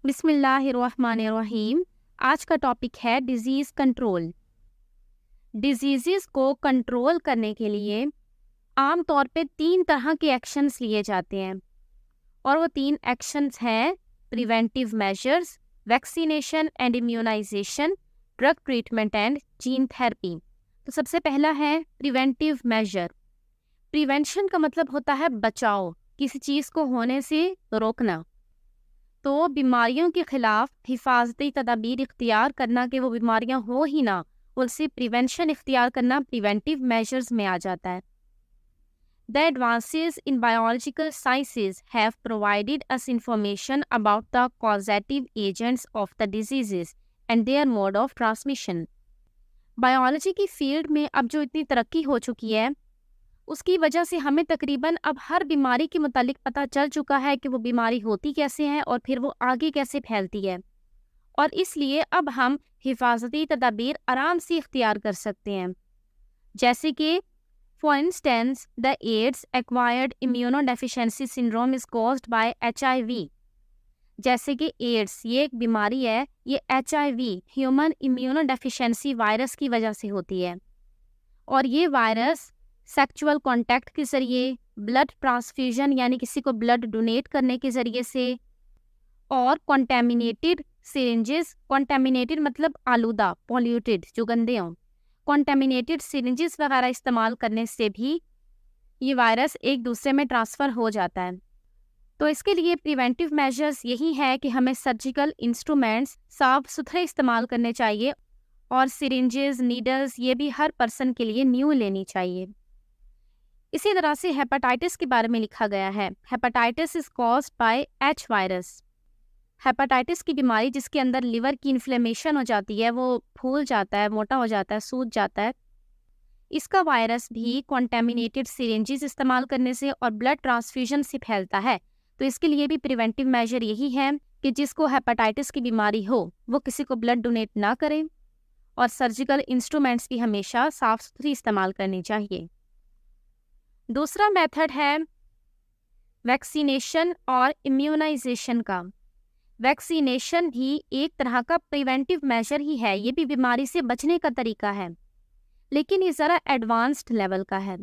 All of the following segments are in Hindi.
बिस्मिल्लाहिर्रहमानिर्रहीम। आज का टॉपिक है डिजीज़ कंट्रोल। डिजीज़ेस को कंट्रोल करने के लिए आम तौर पे 3 तरह के एक्शंस लिए जाते हैं और वो 3 एक्शंस हैं preventive measures, vaccination and immunization, drug treatment and gene therapy. तो सबसे पहला है प्रिवेंटिव मेजर। प्रिवेंशन का मतलब होता है बचाव, किसी चीज़ को होने से रोकना। तो बीमारियों के खिलाफ हिफाजती तदाबीर इख्तियार करना कि वो बीमारियां हो ही ना, उससे प्रिवेंशन इख्तियार करना प्रिवेंटिव मेजर्स में आ जाता है। The advances in biological sciences have provided us information about the causative agents of the diseases and their mode of transmission. Biology की फील्ड में अब जो इतनी तरक्की हो चुकी है, उसकी वजह से हमें तकरीबन अब हर बीमारी के मुतालिक पता चल चुका है कि वो बीमारी होती कैसे है और फिर वो आगे कैसे फैलती है, और इसलिए अब हम हिफाजती तदाबीर आराम से इख्तियार कर सकते हैं। जैसे कि for instance the ads acquired immunodeficiency syndrome is caused by HIV। जैसे कि एड्स ये एक बीमारी है, ये HIV ह्यूमन इम्यूनोडेफिशिएंसी वायरस की वजह से होती है, और ये वायरस सेक्सुअल कांटेक्ट के ज़रिए, ब्लड ट्रांसफ्यूजन यानी किसी को ब्लड डोनेट करने के ज़रिए से, और कॉन्टेमिनेटेड सिरिंजेस, कॉन्टेमिनेटेड मतलब आलूदा, पॉल्यूटेड जो गंदे हों, कॉन्टेमिनेटेड सिरिंजेस वगैरह इस्तेमाल करने से भी ये वायरस एक दूसरे में ट्रांसफ़र हो जाता है। तो इसके लिए प्रिवेंटिव मेजर्स यही है कि हमें सर्जिकल इंस्ट्रूमेंट्स साफ सुथरे इस्तेमाल करने चाहिए, और सिरिंजेस, नीडल्स ये भी हर पर्सन के लिए न्यू लेनी चाहिए। इसी तरह से हेपेटाइटिस के बारे में लिखा गया है, hepatitis is caused by H virus. Hepatitis की बीमारी जिसके अंदर लिवर की इन्फ्लेमेशन हो जाती है, वो फूल जाता है, मोटा हो जाता है, सूज जाता है, इसका वायरस भी कॉन्टेमिनेटेड सिरिंजेस इस्तेमाल करने से और ब्लड ट्रांसफ्यूजन से फैलता है। तो इसके लिए भी प्रिवेंटिव मेजर यही है कि जिसको हेपेटाइटिस की बीमारी हो वो किसी को ब्लड डोनेट ना करें, और सर्जिकल इंस्ट्रूमेंट्स भी हमेशा साफ सुथरी इस्तेमाल करनी चाहिए। दूसरा मेथड है वैक्सीनेशन और इम्यूनाइजेशन का। वैक्सीनेशन भी एक तरह का प्रिवेंटिव मेजर ही है, ये भी बीमारी से बचने का तरीका है, लेकिन ये ज़रा एडवांस्ड लेवल का है।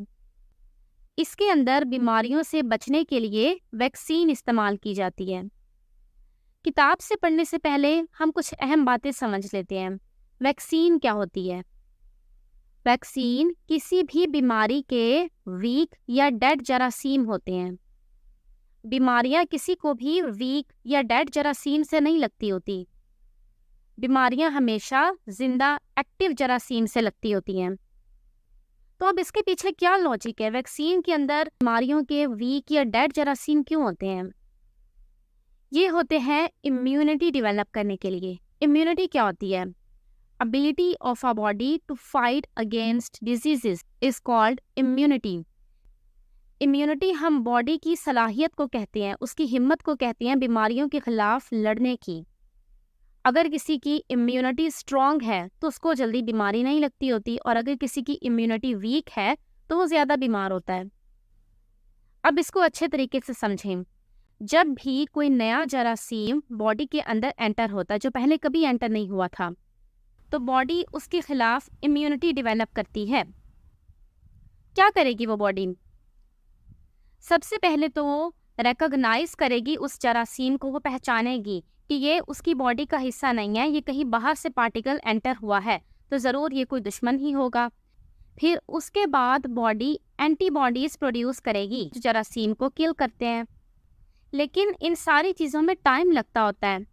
इसके अंदर बीमारियों से बचने के लिए वैक्सीन इस्तेमाल की जाती है। किताब से पढ़ने से पहले हम कुछ अहम बातें समझ लेते हैं। वैक्सीन क्या होती है? वैक्सीन किसी भी बीमारी के वीक या डेड जरासीम होते हैं। बीमारियां किसी को भी वीक या डेड जरासीम से नहीं लगती होती, बीमारियां हमेशा जिंदा एक्टिव जरासीम से लगती होती हैं। तो अब इसके पीछे क्या लॉजिक है? वैक्सीन के अंदर बीमारियों के वीक या डेड जरासीम क्यों होते हैं? ये होते हैं इम्यूनिटी डेवलप करने के लिए। इम्यूनिटी क्या होती है? Ability of our body to fight against diseases is called immunity. Immunity हम बॉडी की सलाहियत को कहते हैं, उसकी हिम्मत को कहते हैं बीमारियों के खिलाफ लड़ने की। अगर किसी की इम्यूनिटी स्ट्रॉन्ग है तो उसको जल्दी बीमारी नहीं लगती होती, और अगर किसी की इम्यूनिटी वीक है तो वो ज़्यादा बीमार होता है। अब इसको अच्छे तरीके से समझें। जब भी कोई नया जरासीम बॉडी के अंदर एंटर होता है जो पहले कभी एंटर नहीं हुआ था, तो बॉडी उसके खिलाफ इम्यूनिटी डेवलप करती है। क्या करेगी वो बॉडी? सबसे पहले तो वो रिकॉग्नाइज करेगी उस जरासीम को, वो पहचानेगी कि ये उसकी बॉडी का हिस्सा नहीं है, ये कहीं बाहर से पार्टिकल एंटर हुआ है, तो ज़रूर ये कोई दुश्मन ही होगा। फिर उसके बाद बॉडी एंटीबॉडीज़ प्रोड्यूस करेगी जो जरासीम को किल करते हैं। लेकिन इन सारी चीज़ों में टाइम लगता होता है।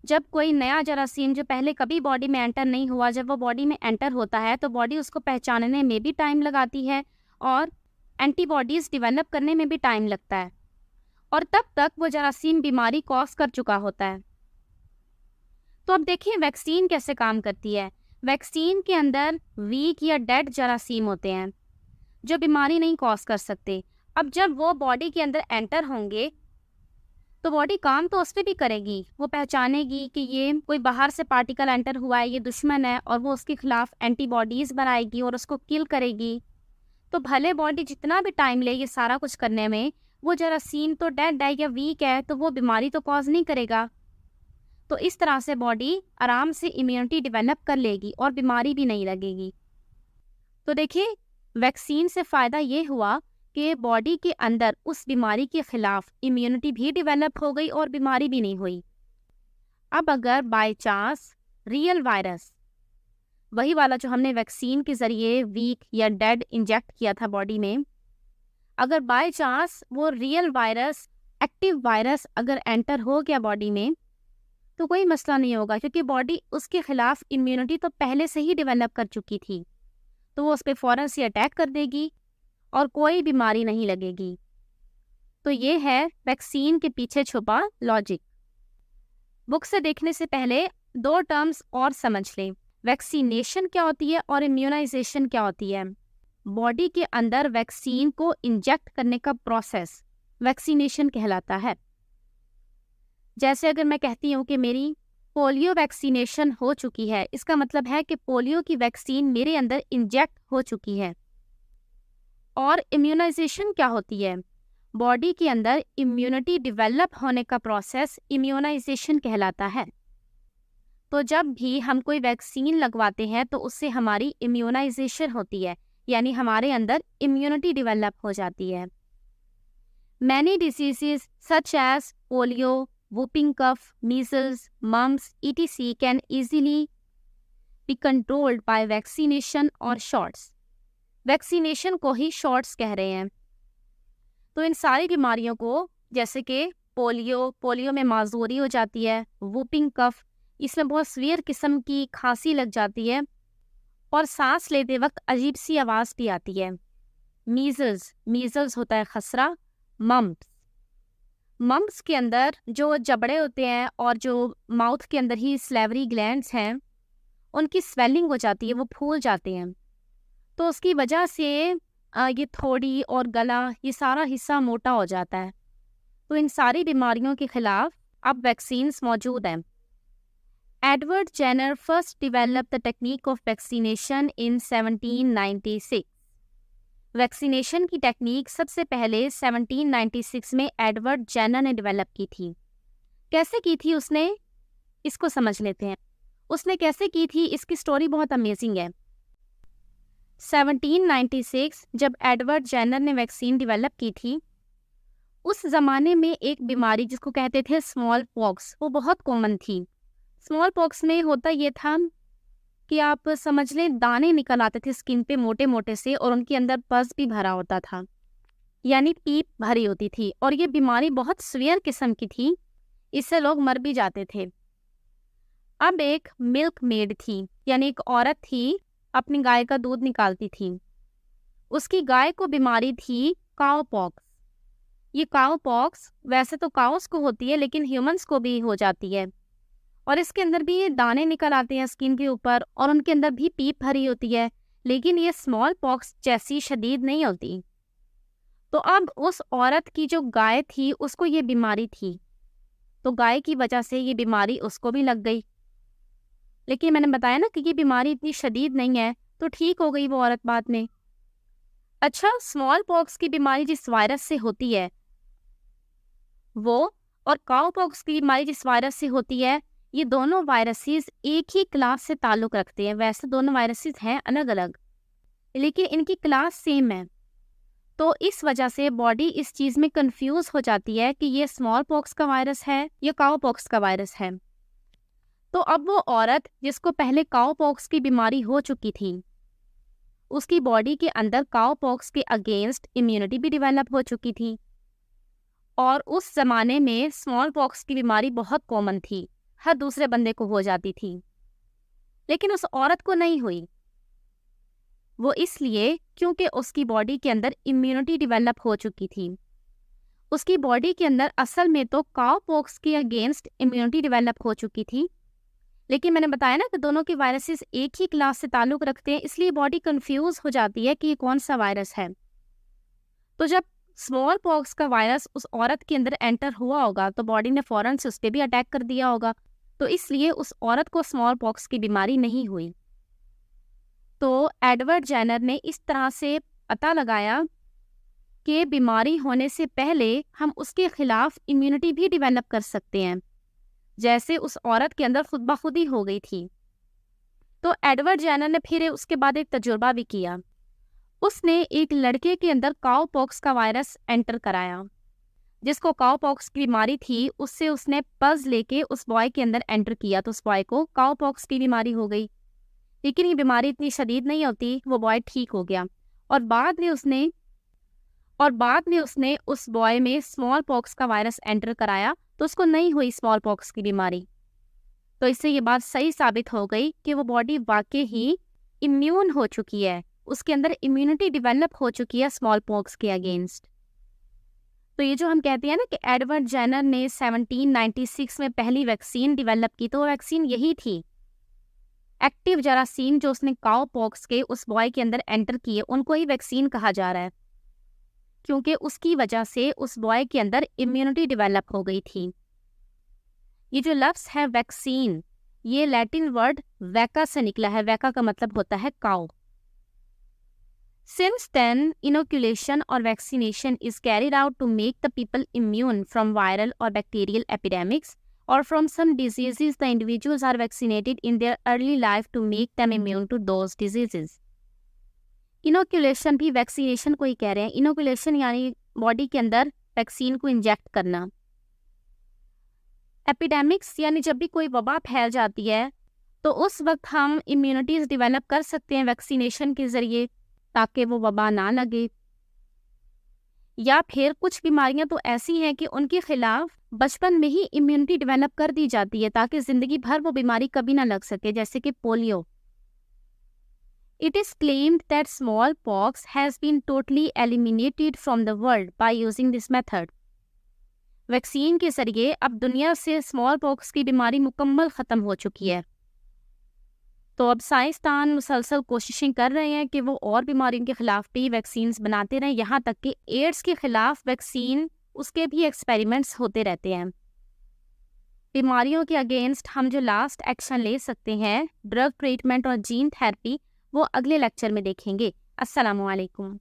जब कोई नया जरासीम जो पहले कभी बॉडी में एंटर नहीं हुआ, जब वो बॉडी में एंटर होता है तो बॉडी उसको पहचानने में भी टाइम लगाती है, और एंटीबॉडीज़ डेवलप करने में भी टाइम लगता है, और तब तक वो जरासीम बीमारी कॉज कर चुका होता है। तो अब देखिए वैक्सीन कैसे काम करती है। वैक्सीन के अंदर वीक या डेड जरासीम होते हैं जो बीमारी नहीं कॉज कर सकते। अब जब वो बॉडी के अंदर एंटर होंगे तो बॉडी काम तो उस पर भी करेगी, वो पहचानेगी कि ये कोई बाहर से पार्टिकल एंटर हुआ है, ये दुश्मन है, और वो उसके खिलाफ एंटीबॉडीज़ बनाएगी और उसको किल करेगी। तो भले बॉडी जितना भी टाइम ले ये सारा कुछ करने में, वो जरासीम तो डेड है या वीक है, तो वो बीमारी तो कॉज नहीं करेगा, तो इस तरह से बॉडी आराम से इम्यूनिटी डेवलप कर लेगी और बीमारी भी नहीं लगेगी। तो देखिए, वैक्सीन से फ़ायदा ये हुआ कि बॉडी के अंदर उस बीमारी के खिलाफ इम्यूनिटी भी डेवलप हो गई और बीमारी भी नहीं हुई। अब अगर बाय चांस रियल वायरस, वही वाला जो हमने वैक्सीन के ज़रिए वीक या डेड इंजेक्ट किया था बॉडी में, अगर बाय चांस वो रियल वायरस, एक्टिव वायरस अगर एंटर हो गया बॉडी में, तो कोई मसला नहीं होगा, क्योंकि बॉडी उसके खिलाफ इम्यूनिटी तो पहले से ही डेवलप कर चुकी थी। तो वो उस पर फ़ौरन से अटैक कर देगी और कोई बीमारी नहीं लगेगी। तो ये है वैक्सीन के पीछे छुपा लॉजिक। बुक से देखने से पहले 2 टर्म्स और समझ लें। वैक्सीनेशन क्या होती है और इम्यूनाइजेशन क्या होती है। बॉडी के अंदर वैक्सीन को इंजेक्ट करने का प्रोसेस वैक्सीनेशन कहलाता है। जैसे अगर मैं कहती हूँ कि मेरी पोलियो वैक्सीनेशन हो चुकी है, इसका मतलब है कि पोलियो की वैक्सीन मेरे अंदर इंजेक्ट हो चुकी है। और इम्यूनाइजेशन क्या होती है? बॉडी के अंदर इम्यूनिटी डेवलप होने का प्रोसेस इम्यूनाइजेशन कहलाता है। तो जब भी हम कोई वैक्सीन लगवाते हैं तो उससे हमारी इम्यूनाइजेशन होती है, यानी हमारे अंदर इम्यूनिटी डेवलप हो जाती है। Many diseases such as polio, whooping cough, measles, mumps, etc. can easily be controlled by vaccination or shots. Vaccination को ही शॉट्स कह रहे हैं। तो इन सारी बीमारियों को, जैसे कि पोलियो में माजूरी हो जाती है, वूपिंग कफ, इसमें बहुत सीवियर किस्म की खांसी लग जाती है और सांस लेते वक्त अजीब सी आवाज़ भी आती है। मीजल्स होता है खसरा। मम्प्स के अंदर जो जबड़े होते हैं और जो माउथ के अंदर ही स्लेवरी ग्लैंड्स हैं, उनकी स्वेलिंग हो जाती है, वो फूल जाते हैं। तो उसकी वजह से ये थोड़ी और गला, ये सारा हिस्सा मोटा हो जाता है। तो इन सारी बीमारियों के खिलाफ अब वैक्सीन्स मौजूद हैं। Edward Jenner first developed the technique of vaccination in 1796। Vaccination की टेक्निक सबसे पहले 1796 में एडवर्ड जेनर ने डेवलप की थी। कैसे की थी उसने, इसको समझ लेते हैं। उसने कैसे की थी, इसकी स्टोरी बहुत अमेजिंग है। 1796 जब एडवर्ड जेनर ने वैक्सीन डेवलप की थी, उस ज़माने में एक बीमारी जिसको कहते थे स्मॉल पॉक्स, वो बहुत कॉमन थी। स्मॉल पॉक्स में होता ये था कि आप समझ लें दाने निकल आते थे स्किन पे मोटे मोटे से, और उनके अंदर पस भी भरा होता था, यानी पीप भरी होती थी। और ये बीमारी बहुत सीवियर किस्म की थी, इससे लोग मर भी जाते थे। अब एक मिल्क मेड थी, यानी एक औरत थी, अपनी गाय का दूध निकालती थी। उसकी गाय को बीमारी थी काउ पॉक्स। ये काउ पॉक्स वैसे तो काउस को होती है, लेकिन ह्यूमंस को भी हो जाती है, और इसके अंदर भी ये दाने निकल आते हैं स्किन के ऊपर, और उनके अंदर भी पीप भरी होती है, लेकिन ये स्मॉल पॉक्स जैसी शदीद नहीं होती। तो अब उस औरत की जो गाय थी उसको ये बीमारी थी, तो गाय की वजह से ये बीमारी उसको भी लग गई। लेकिन मैंने बताया ना कि ये बीमारी इतनी शदीद नहीं है, तो ठीक हो गई वो औरत बाद में। अच्छा, स्मॉल पॉक्स की बीमारी जिस वायरस से होती है वो, और काउ पॉक्स की बीमारी जिस वायरस से होती है, ये दोनों वायरसेस एक ही क्लास से ताल्लुक़ रखते हैं। वैसे दोनों वायरसेस हैं अलग अलग, लेकिन इनकी क्लास सेम है। तो इस वजह से बॉडी इस चीज़ में कंफ्यूज हो जाती है कि ये स्मॉल पॉक्स का वायरस है या काउ पॉक्स का वायरस है। तो अब वो औरत जिसको पहले काउ पॉक्स की बीमारी हो चुकी थी, उसकी बॉडी के अंदर काउ पॉक्स के अगेंस्ट इम्यूनिटी भी डेवलप हो चुकी थी, और उस ज़माने में स्मॉल पॉक्स की बीमारी बहुत कॉमन थी, हर दूसरे बंदे को हो जाती थी, लेकिन उस औरत को नहीं हुई। वो इसलिए क्योंकि उसकी बॉडी के अंदर इम्यूनिटी डेवलप हो चुकी थी। उसकी बॉडी के अंदर असल में तो काउ पॉक्स के अगेंस्ट इम्यूनिटी डेवलप हो चुकी थी, लेकिन मैंने बताया ना कि दोनों के वायरसेस एक ही क्लास से ताल्लुक़ रखते हैं, इसलिए बॉडी कंफ्यूज हो जाती है कि ये कौन सा वायरस है। तो जब स्मॉल पॉक्स का वायरस उस औरत के अंदर एंटर हुआ होगा तो बॉडी ने फ़ौरन से उस पर भी अटैक कर दिया होगा, तो इसलिए उस औरत को स्मॉल पॉक्स की बीमारी नहीं हुई। तो एडवर्ड जेनर ने इस तरह से पता लगाया कि बीमारी होने से पहले हम उसके खिलाफ इम्यूनिटी भी डेवलप कर सकते हैं। जैसे उस औरत के अंदर खुद ब खुद ही हो गई थी। तो एडवर्ड जेनर ने फिर उसके बाद एक तजुर्बा भी किया। उसने एक लड़के के अंदर काउ पॉक्स का वायरस एंटर कराया। जिसको काउ पॉक्स की बीमारी थी, उससे उसने पज लेके उस बॉय के अंदर एंटर किया, तो उस बॉय को काउ पॉक्स की बीमारी हो गई। लेकिन ये बीमारी इतनी शदीद नहीं होती, वो बॉय ठीक हो गया। और बाद में उसने उस बॉय में स्मॉल पॉक्स का वायरस एंटर कराया, तो उसको नहीं हुई स्मॉल पॉक्स की बीमारी। तो इससे ये बात सही साबित हो गई कि वो बॉडी वाकई ही इम्यून हो चुकी है, उसके अंदर इम्यूनिटी डेवलप हो चुकी है स्मॉल पॉक्स के अगेंस्ट। तो ये जो हम कहते हैं ना कि एडवर्ड जेनर ने 1796 में पहली वैक्सीन डेवलप की, तो वो वैक्सीन यही थी। एक्टिव जरासीम जो उसने काउ पॉक्स के उस बॉय के अंदर एंटर किए, उनको ही वैक्सीन कहा जा रहा है, क्योंकि उसकी वजह से उस बॉय के अंदर इम्यूनिटी डेवलप हो गई थी। ये जो लफ्ज़ है वैक्सीन, ये लैटिन वर्ड वैका से निकला है। वैका का मतलब होता है cow. Since then, inoculation or vaccination is carried out to make the people immune from viral or bacterial epidemics or from some diseases. The individuals are vaccinated in their early life to make them immune to those diseases. Inoculation भी वैक्सीनेशन को ही कह रहे हैं। इनोकुलेशन यानी बॉडी के अंदर वैक्सीन को इंजेक्ट करना। एपिडेमिक्स यानी जब भी कोई वबा फैल जाती है, तो उस वक्त हम इम्यूनिटीज डेवलप कर सकते हैं वैक्सीनेशन के ज़रिए, ताकि वो वबा ना लगे। या फिर कुछ बीमारियां तो ऐसी हैं कि उनके खिलाफ बचपन में ही इम्यूनिटी डेवलप कर दी जाती है, ताकि ज़िंदगी भर वो बीमारी कभी ना लग सके, जैसे कि polio. It is claimed that smallpox has been totally eliminated from the world by using this method. Vaccine के जरिए अब दुनिया से स्मॉल पॉक्स की बीमारी मुकम्मल ख़त्म हो चुकी है। तो अब साइंसदान मुसलसल कोशिशें कर रहे हैं कि वो और बीमारियों के ख़िलाफ़ भी वैक्सीन्स बनाते रहें, यहाँ तक कि एड्स के ख़िलाफ़ वैक्सीन, उसके भी एक्सपेरिमेंट्स होते रहते हैं। बीमारियों के अगेंस्ट हम जो लास्ट एक्शन ले सकते हैं, ड्रग ट्रीटमेंट और जीन थेरेपी, वो अगले लेक्चर में देखेंगे। अस्सलामु अलैकुम।